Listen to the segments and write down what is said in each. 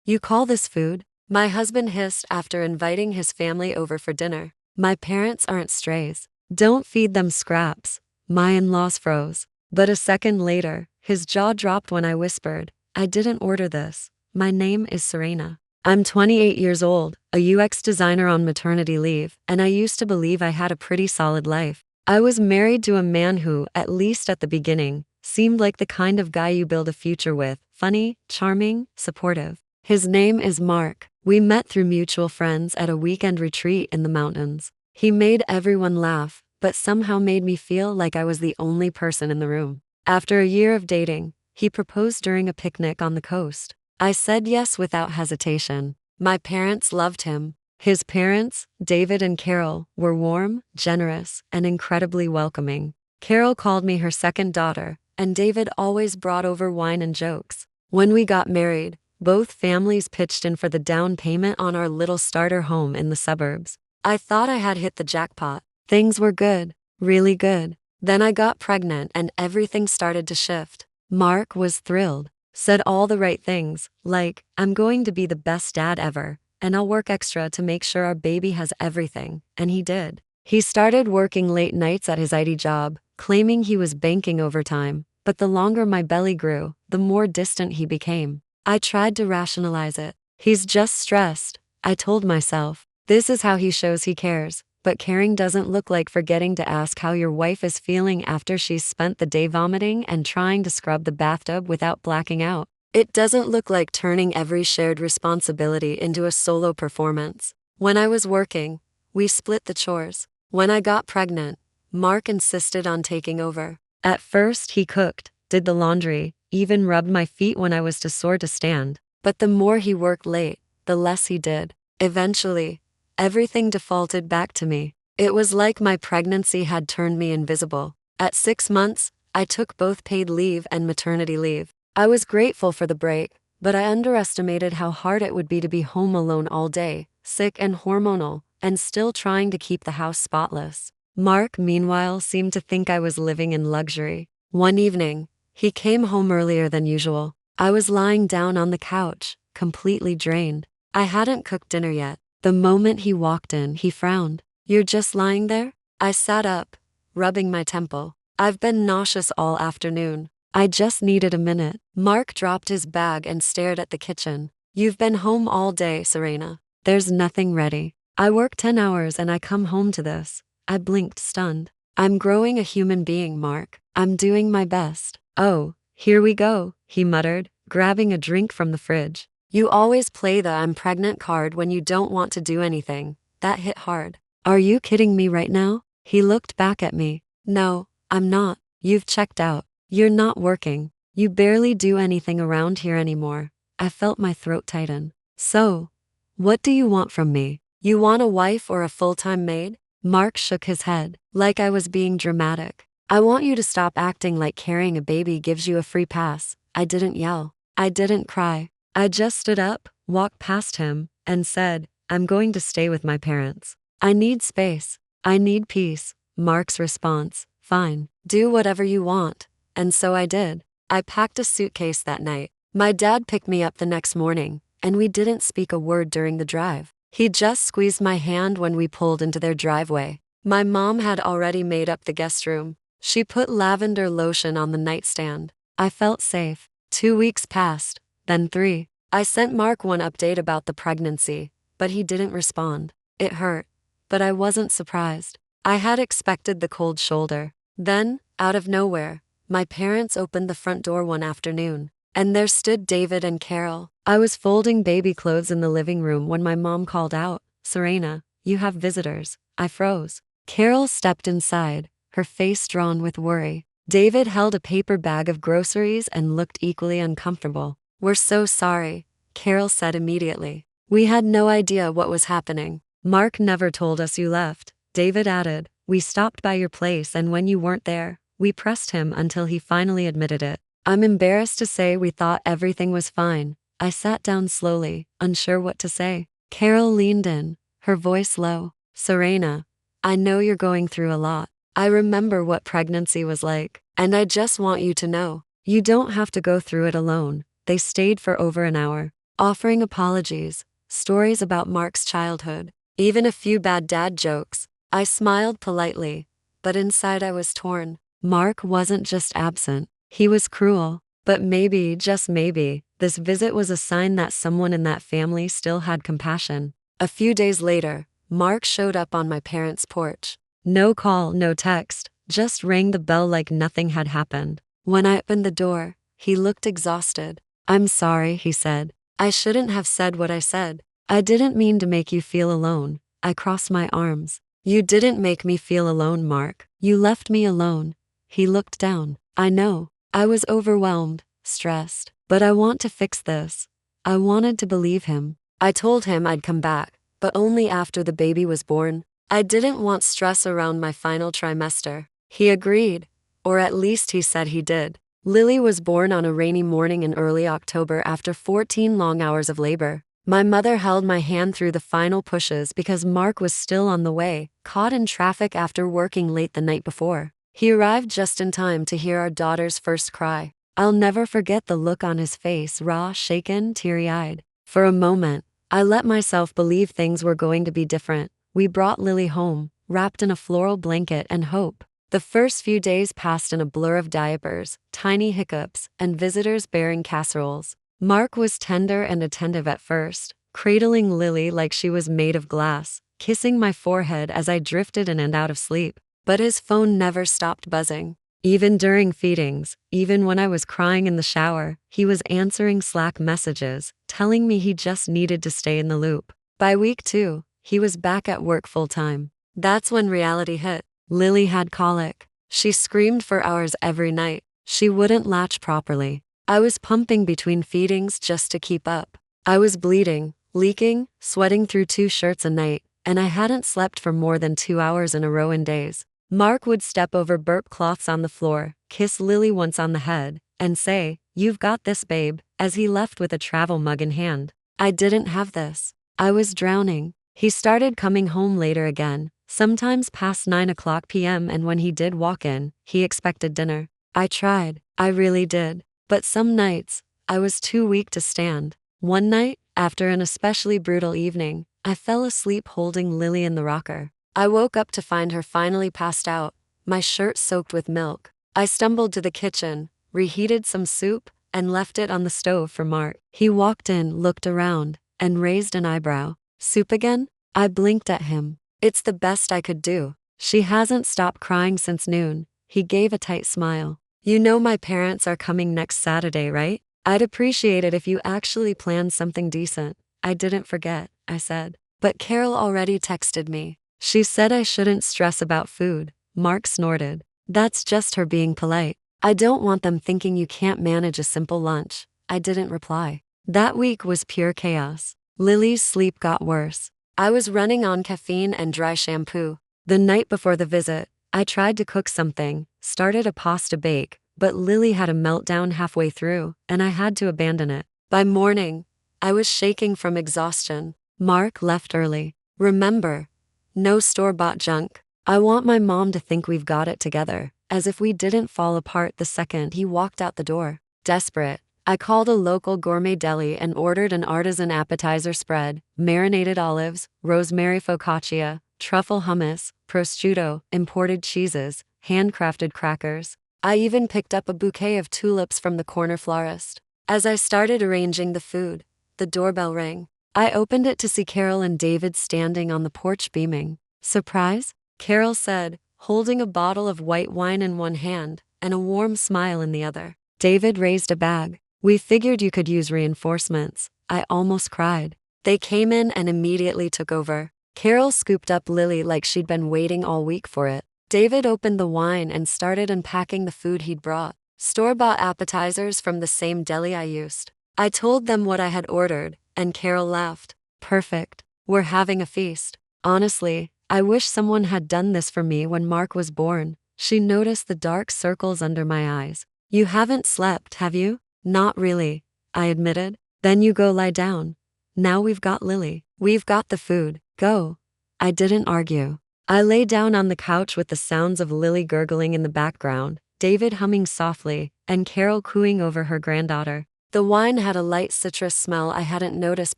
You call this food? My husband hissed after inviting his family over for dinner. My parents aren't strays. Don't feed them scraps. My in-laws froze. But a second later, his jaw dropped when I whispered, I didn't order this. My name is Serena. I'm 28 years old, a UX designer on maternity leave, and I used to believe I had a pretty solid life. I was married to a man who, at least at the beginning, seemed like the kind of guy you build a future with, funny, charming, supportive. His name is Mark. We met through mutual friends at a weekend retreat in the mountains. He made everyone laugh, but somehow made me feel like I was the only person in the room. After a year of dating, he proposed during a picnic on the coast. I said yes without hesitation. My parents loved him. His parents, David and Carol, were warm, generous, and incredibly welcoming. Carol called me her second daughter, and David always brought over wine and jokes. When we got married, both families pitched in for the down payment on our little starter home in the suburbs. I thought I had hit the jackpot. Things were good, really good. Then I got pregnant and everything started to shift. Mark was thrilled, said all the right things, like, I'm going to be the best dad ever, and I'll work extra to make sure our baby has everything, and he did. He started working late nights at his IT job, claiming he was banking overtime, but the longer my belly grew, the more distant he became. I tried to rationalize it. He's just stressed, I told myself. This is how he shows he cares. But caring doesn't look like forgetting to ask how your wife is feeling after she's spent the day vomiting and trying to scrub the bathtub without blacking out. It doesn't look like turning every shared responsibility into a solo performance. When I was working, we split the chores. When I got pregnant, Mark insisted on taking over. At first, he cooked, did the laundry, even rubbed my feet when I was too sore to stand. But the more he worked late, the less he did. Eventually, everything defaulted back to me. It was like my pregnancy had turned me invisible. At 6 months, I took both paid leave and maternity leave. I was grateful for the break, but I underestimated how hard it would be to be home alone all day, sick and hormonal, and still trying to keep the house spotless. Mark, meanwhile, seemed to think I was living in luxury. One evening, he came home earlier than usual. I was lying down on the couch, completely drained. I hadn't cooked dinner yet. The moment he walked in, he frowned. You're just lying there? I sat up, rubbing my temple. I've been nauseous all afternoon. I just needed a minute. Mark dropped his bag and stared at the kitchen. You've been home all day, Serena. There's nothing ready. I work 10 hours and I come home to this. I blinked, stunned. I'm growing a human being, Mark. I'm doing my best. Oh, here we go, he muttered, grabbing a drink from the fridge. You always play the I'm pregnant card when you don't want to do anything. That hit hard. Are you kidding me right now? He looked back at me. No, I'm not. You've checked out. You're not working. You barely do anything around here anymore. I felt my throat tighten. So, what do you want from me? You want a wife or a full-time maid? Mark shook his head, like I was being dramatic. I want you to stop acting like carrying a baby gives you a free pass. I didn't yell. I didn't cry. I just stood up, walked past him, and said, I'm going to stay with my parents. I need space. I need peace. Mark's response, fine, do whatever you want. And so I did. I packed a suitcase that night. My dad picked me up the next morning, and we didn't speak a word during the drive. He just squeezed my hand when we pulled into their driveway. My mom had already made up the guest room. She put lavender lotion on the nightstand. I felt safe. 2 weeks passed. Then 3. I sent Mark one update about the pregnancy, but he didn't respond. It hurt, but I wasn't surprised. I had expected the cold shoulder. Then, out of nowhere, my parents opened the front door one afternoon, and there stood David and Carol. I was folding baby clothes in the living room when my mom called out, Serena, you have visitors. I froze. Carol stepped inside, her face drawn with worry. David held a paper bag of groceries and looked equally uncomfortable. We're so sorry, Carol said immediately. We had no idea what was happening. Mark never told us you left, David added. We stopped by your place and when you weren't there, we pressed him until he finally admitted it. I'm embarrassed to say we thought everything was fine. I sat down slowly, unsure what to say. Carol leaned in, her voice low. Serena, I know you're going through a lot. I remember what pregnancy was like, and I just want you to know, you don't have to go through it alone. They stayed for over an hour. offering apologies, stories about Mark's childhood, even a few bad dad jokes. I smiled politely, but inside I was torn. Mark wasn't just absent, he was cruel. But maybe, just maybe, this visit was a sign that someone in that family still had compassion. A few days later, Mark showed up on my parents' porch. No call, no text, just rang the bell like nothing had happened. When I opened the door, he looked exhausted. "I'm sorry," he said. "I shouldn't have said what I said. I didn't mean to make you feel alone." I crossed my arms. "You didn't make me feel alone, Mark. You left me alone." He looked down. "I know. I was overwhelmed, stressed. But I want to fix this." I wanted to believe him. I told him I'd come back, but only after the baby was born. I didn't want stress around my final trimester. He agreed, or at least he said he did. Lily was born on a rainy morning in early October after 14 long hours of labor. My mother held my hand through the final pushes because Mark was still on the way, caught in traffic after working late the night before. He arrived just in time to hear our daughter's first cry. I'll never forget the look on his face, raw, shaken, teary-eyed. For a moment, I let myself believe things were going to be different. We brought Lily home, wrapped in a floral blanket and hope. The first few days passed in a blur of diapers, tiny hiccups, and visitors bearing casseroles. Mark was tender and attentive at first, cradling Lily like she was made of glass, kissing my forehead as I drifted in and out of sleep. But his phone never stopped buzzing. Even during feedings, even when I was crying in the shower, he was answering Slack messages, telling me he just needed to stay in the loop. By week 2, he was back at work full-time. That's when reality hit. Lily had colic. She screamed for hours every night. She wouldn't latch properly. I was pumping between feedings just to keep up. I was bleeding, leaking, sweating through 2 shirts a night, and I hadn't slept for more than 2 hours in a row in days. Mark would step over burp cloths on the floor, kiss Lily once on the head, and say, "You've got this, babe," as he left with a travel mug in hand. I didn't have this. I was drowning. He started coming home later again, sometimes past 9 p.m., and when he did walk in, he expected dinner. I tried. I really did. But some nights, I was too weak to stand. One night, after an especially brutal evening, I fell asleep holding Lily in the rocker. I woke up to find her finally passed out, my shirt soaked with milk. I stumbled to the kitchen, reheated some soup, and left it on the stove for Mark. He walked in, looked around, and raised an eyebrow. "Soup again?" I blinked at him. "It's the best I could do. She hasn't stopped crying since noon." He gave a tight smile. "You know my parents are coming next Saturday, right? I'd appreciate it if you actually planned something decent." "I didn't forget," I said. "But Carol already texted me. She said I shouldn't stress about food." Mark snorted. "That's just her being polite. I don't want them thinking you can't manage a simple lunch." I didn't reply. That week was pure chaos. Lily's sleep got worse. I was running on caffeine and dry shampoo. The night before the visit, I tried to cook something, started a pasta bake, but Lily had a meltdown halfway through, and I had to abandon it. By morning, I was shaking from exhaustion. Mark left early. "Remember, no store-bought junk. I want my mom to think we've got it together," as if we didn't fall apart the second he walked out the door. Desperate, I called a local gourmet deli and ordered an artisan appetizer spread, marinated olives, rosemary focaccia, truffle hummus, prosciutto, imported cheeses, handcrafted crackers. I even picked up a bouquet of tulips from the corner florist. As I started arranging the food, the doorbell rang. I opened it to see Carol and David standing on the porch beaming. "Surprise?" Carol said, holding a bottle of white wine in one hand and a warm smile in the other. David raised a bag. "We figured you could use reinforcements." I almost cried. They came in and immediately took over. Carol scooped up Lily like she'd been waiting all week for it. David opened the wine and started unpacking the food he'd brought. Store-bought appetizers from the same deli I used. I told them what I had ordered, and Carol laughed. "Perfect. We're having a feast." Honestly, I wish someone had done this for me when Mark was born. She noticed the dark circles under my eyes. "You haven't slept, have you?" "Not really," I admitted. "Then you go lie down. Now we've got Lily. We've got the food. Go." I didn't argue. I lay down on the couch with the sounds of Lily gurgling in the background, David humming softly, and Carol cooing over her granddaughter. The wine had a light citrus smell I hadn't noticed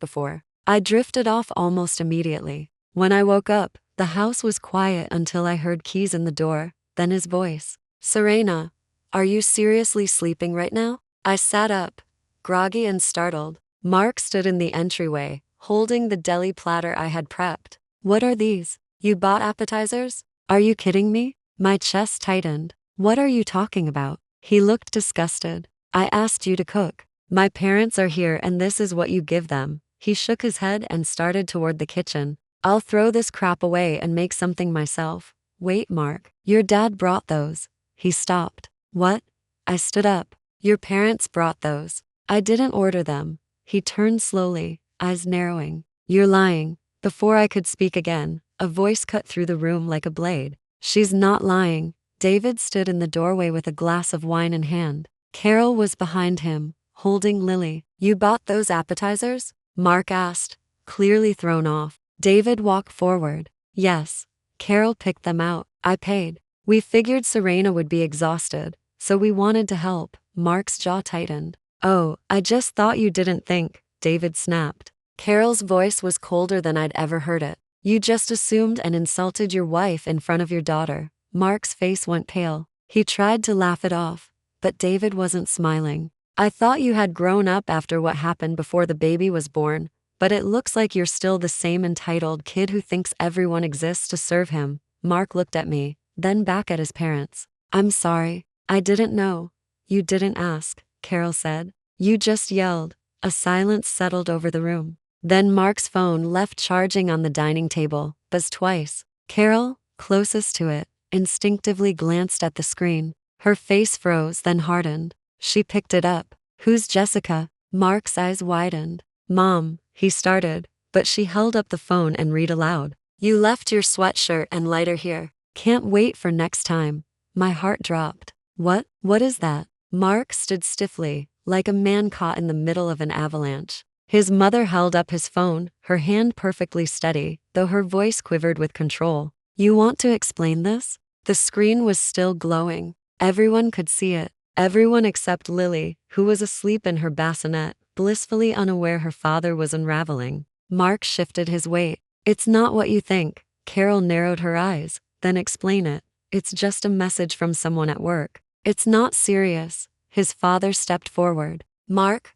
before. I drifted off almost immediately. When I woke up, the house was quiet until I heard keys in the door, then his voice. Serena, are you seriously sleeping right now? I sat up, groggy and startled. Mark stood in the entryway, holding the deli platter I had prepped. What are these? You bought appetizers? Are you kidding me? My chest tightened. What are you talking about? He looked disgusted. I asked you to cook. My parents are here and this is what you give them. He shook his head and started toward the kitchen. I'll throw this crap away and make something myself. Wait, Mark. Your dad brought those. He stopped. What? I stood up. Your parents brought those. I didn't order them. He turned slowly, eyes narrowing. You're lying. Before I could speak again, a voice cut through the room like a blade. She's not lying. David stood in the doorway with a glass of wine in hand. Carol was behind him, holding Lily. You bought those appetizers? Mark asked, clearly thrown off. David walked forward. Yes. Carol picked them out. I paid. We figured Serena would be exhausted, so we wanted to help. Mark's jaw tightened. Oh, I just thought you didn't think, David snapped. Carol's voice was colder than I'd ever heard it. You just assumed and insulted your wife in front of your daughter. Mark's face went pale. He tried to laugh it off, but David wasn't smiling. I thought you had grown up after what happened before the baby was born, but it looks like you're still the same entitled kid who thinks everyone exists to serve him. Mark looked at me, then back at his parents. I'm sorry. I didn't know. You didn't ask, Carol said. You just yelled. A silence settled over the room. Then Mark's phone left charging on the dining table, buzzed twice. Carol, closest to it, instinctively glanced at the screen. Her face froze, then hardened. She picked it up. Who's Jessica? Mark's eyes widened. Mom, he started, but she held up the phone and read aloud. You left your sweatshirt and lighter here. Can't wait for next time. My heart dropped. What? What is that? Mark stood stiffly, like a man caught in the middle of an avalanche. His mother held up his phone, her hand perfectly steady, though her voice quivered with control. You want to explain this? The screen was still glowing. Everyone could see it. Everyone except Lily, who was asleep in her bassinet, blissfully unaware her father was unraveling. Mark shifted his weight. It's not what you think. Carol narrowed her eyes. Then explain it. It's just a message from someone at work. It's not serious. His father stepped forward. Mark?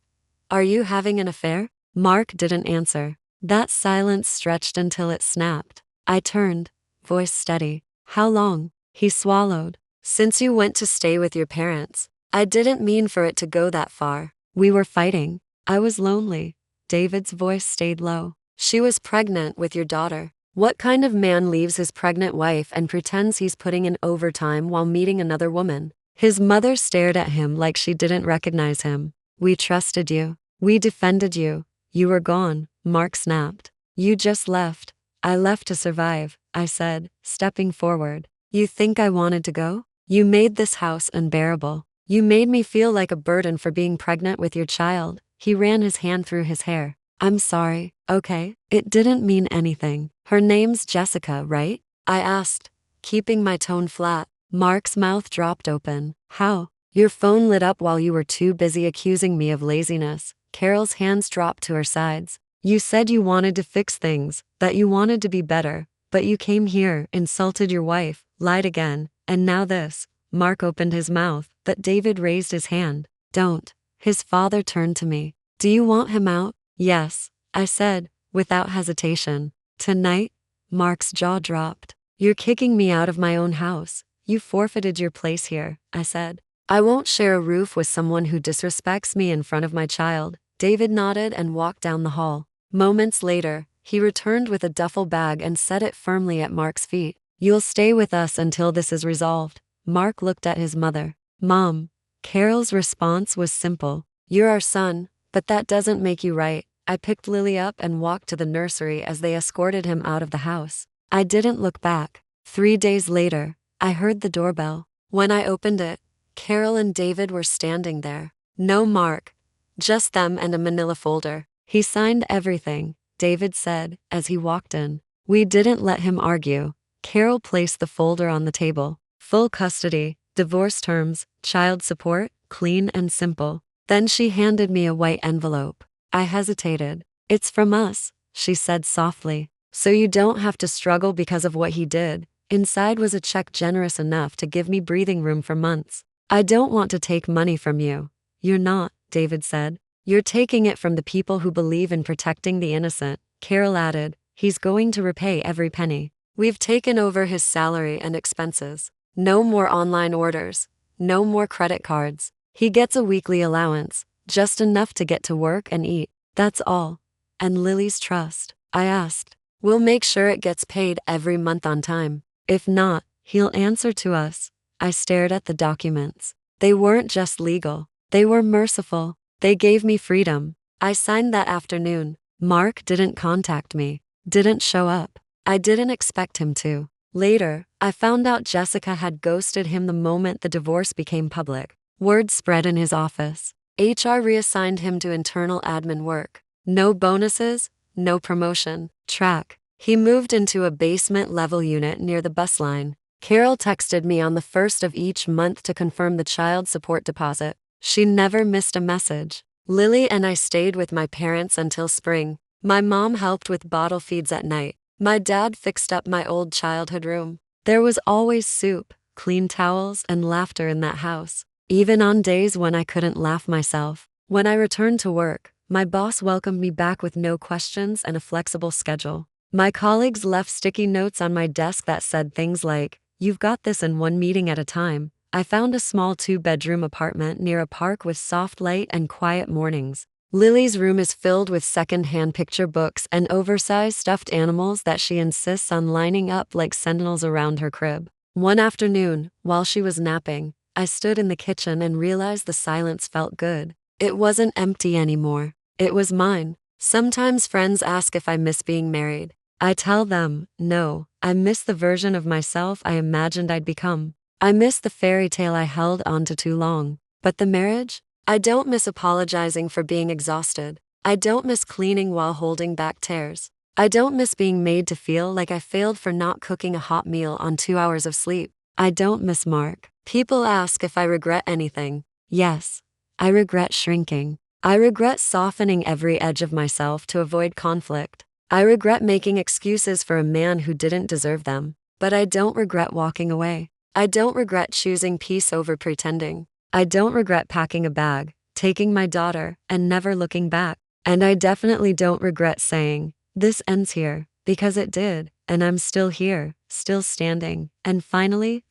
Are you having an affair? Mark didn't answer. That silence stretched until it snapped. I turned, voice steady. How long? He swallowed. Since you went to stay with your parents. I didn't mean for it to go that far. We were fighting. I was lonely. David's voice stayed low. She was pregnant with your daughter. What kind of man leaves his pregnant wife and pretends he's putting in overtime while meeting another woman? His mother stared at him like she didn't recognize him. We trusted you. We defended you. You were gone, Mark snapped. You just left. I left to survive, I said, stepping forward. You think I wanted to go? You made this house unbearable. You made me feel like a burden for being pregnant with your child. He ran his hand through his hair. I'm sorry, okay? It didn't mean anything. Her name's Jessica, right? I asked, keeping my tone flat. Mark's mouth dropped open. How? Your phone lit up while you were too busy accusing me of laziness. Carol's hands dropped to her sides. You said you wanted to fix things, that you wanted to be better, but you came here, insulted your wife, lied again, and now this. Mark opened his mouth, but David raised his hand. Don't. His father turned to me. Do you want him out? Yes, I said, without hesitation. Tonight? Mark's jaw dropped. You're kicking me out of my own house. You forfeited your place here, I said. I won't share a roof with someone who disrespects me in front of my child. David nodded and walked down the hall. Moments later, he returned with a duffel bag and set it firmly at Mark's feet. You'll stay with us until this is resolved. Mark looked at his mother. Mom. Carol's response was simple. You're our son, but that doesn't make you right. I picked Lily up and walked to the nursery as they escorted him out of the house. I didn't look back. 3 days later, I heard the doorbell. When I opened it, Carol and David were standing there. No Mark. Just them and a manila folder. He signed everything, David said, as he walked in. We didn't let him argue. Carol placed the folder on the table. Full custody, divorce terms, child support, clean and simple. Then she handed me a white envelope. I hesitated. "It's from us," she said softly. "So you don't have to struggle because of what he did." Inside was a check generous enough to give me breathing room for months. "I don't want to take money from you." "You're not," David said. "You're taking it from the people who believe in protecting the innocent." Carol added, "He's going to repay every penny. We've taken over his salary and expenses. No more online orders. No more credit cards. He gets a weekly allowance, just enough to get to work and eat. That's all." "And Lily's trust?" I asked. "We'll make sure it gets paid every month on time. If not, he'll answer to us." I stared at the documents. They weren't just legal. They were merciful. They gave me freedom. I signed that afternoon. Mark didn't contact me. Didn't show up. I didn't expect him to. Later, I found out Jessica had ghosted him the moment the divorce became public. Word spread in his office. HR reassigned him to internal admin work. No bonuses, no promotion. Track. He moved into a basement-level unit near the bus line. Carol texted me on the 1st of each month to confirm the child support deposit. She never missed a message. Lily and I stayed with my parents until spring. My mom helped with bottle feeds at night. My dad fixed up my old childhood room. There was always soup, clean towels, and laughter in that house, even on days when I couldn't laugh myself. When I returned to work, my boss welcomed me back with no questions and a flexible schedule. My colleagues left sticky notes on my desk that said things like, "You've got this in one meeting at a time." I found a small 2-bedroom apartment near a park with soft light and quiet mornings. Lily's room is filled with second-hand picture books and oversized stuffed animals that she insists on lining up like sentinels around her crib. One afternoon, while she was napping, I stood in the kitchen and realized the silence felt good. It wasn't empty anymore. It was mine. Sometimes friends ask if I miss being married. I tell them, no, I miss the version of myself I imagined I'd become. I miss the fairy tale I held onto too long. But the marriage? I don't miss apologizing for being exhausted. I don't miss cleaning while holding back tears. I don't miss being made to feel like I failed for not cooking a hot meal on 2 hours of sleep. I don't miss Mark. People ask if I regret anything. Yes, I regret shrinking. I regret softening every edge of myself to avoid conflict. I regret making excuses for a man who didn't deserve them. But I don't regret walking away. I don't regret choosing peace over pretending. I don't regret packing a bag, taking my daughter, and never looking back. And I definitely don't regret saying, "This ends here," because it did, and I'm still here, still standing, and finally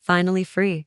free.